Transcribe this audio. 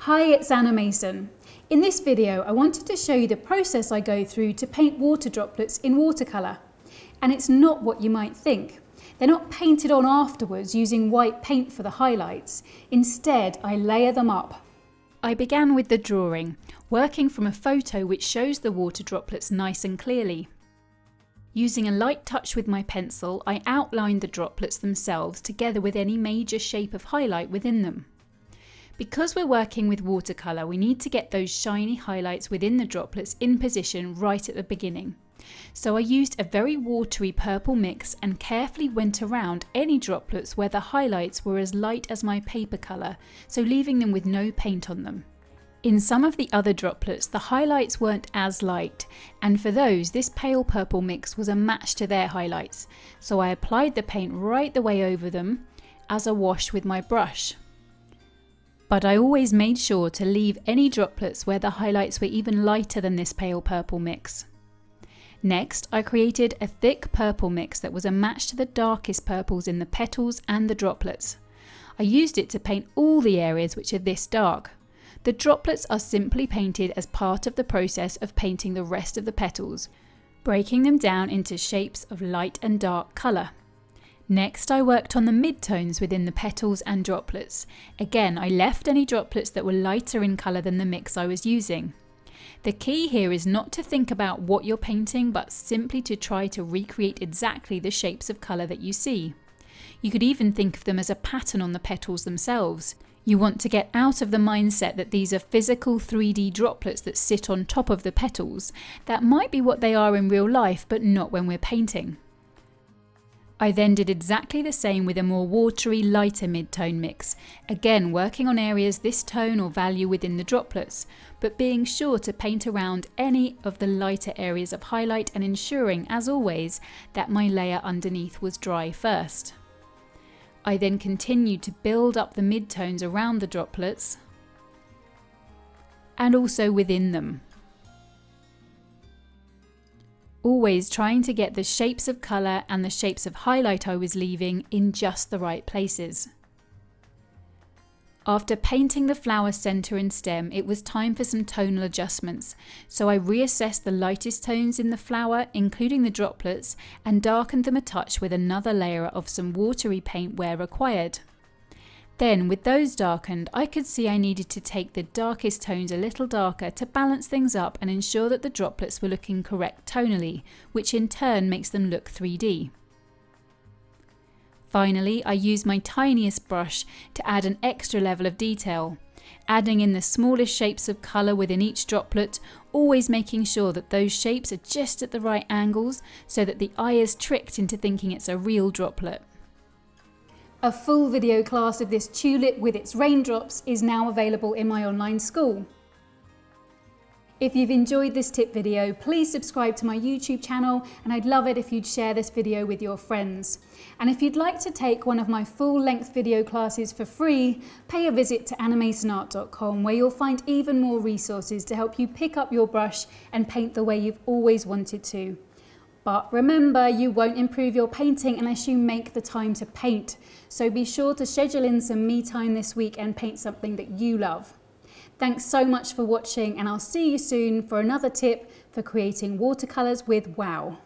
Hi, it's Anna Mason. In this video, I wanted to show you the process I go through to paint water droplets in watercolour. And it's not what you might think. They're not painted on afterwards using white paint for the highlights. Instead, I layer them up. I began with the drawing, working from a photo which shows the water droplets nice and clearly. Using a light touch with my pencil, I outlined the droplets themselves together with any major shape of highlight within them. Because we're working with watercolour, we need to get those shiny highlights within the droplets in position right at the beginning. So I used a very watery purple mix and carefully went around any droplets where the highlights were as light as my paper colour, so leaving them with no paint on them. In some of the other droplets, the highlights weren't as light, and for those, this pale purple mix was a match to their highlights, so I applied the paint right the way over them as a wash with my brush. But I always made sure to leave any droplets where the highlights were even lighter than this pale purple mix. Next, I created a thick purple mix that was a match to the darkest purples in the petals and the droplets. I used it to paint all the areas which are this dark. The droplets are simply painted as part of the process of painting the rest of the petals, breaking them down into shapes of light and dark colour. Next, I worked on the midtones within the petals and droplets. Again, I left any droplets that were lighter in colour than the mix I was using. The key here is not to think about what you're painting, but simply to try to recreate exactly the shapes of colour that you see. You could even think of them as a pattern on the petals themselves. You want to get out of the mindset that these are physical 3D droplets that sit on top of the petals. That might be what they are in real life, but not when we're painting. I then did exactly the same with a more watery, lighter mid-tone mix, again working on areas this tone or value within the droplets, but being sure to paint around any of the lighter areas of highlight and ensuring, as always, that my layer underneath was dry first. I then continued to build up the mid-tones around the droplets and also within them. Always trying to get the shapes of colour and the shapes of highlight I was leaving in just the right places. After painting the flower centre and stem, it was time for some tonal adjustments, so I reassessed the lightest tones in the flower, including the droplets, and darkened them a touch with another layer of some watery paint where required. Then, with those darkened, I could see I needed to take the darkest tones a little darker to balance things up and ensure that the droplets were looking correct tonally, which in turn makes them look 3D. Finally, I used my tiniest brush to add an extra level of detail, adding in the smallest shapes of colour within each droplet, always making sure that those shapes are just at the right angles so that the eye is tricked into thinking it's a real droplet. A full video class of this tulip with its raindrops is now available in my online school. If you've enjoyed this tip video, please subscribe to my YouTube channel, and I'd love it if you'd share this video with your friends. And if you'd like to take one of my full-length video classes for free, pay a visit to animasonart.com, where you'll find even more resources to help you pick up your brush and paint the way you've always wanted to. But remember, you won't improve your painting unless you make the time to paint. So be sure to schedule in some me time this week and paint something that you love. Thanks so much for watching, and I'll see you soon for another tip for creating watercolours with wow.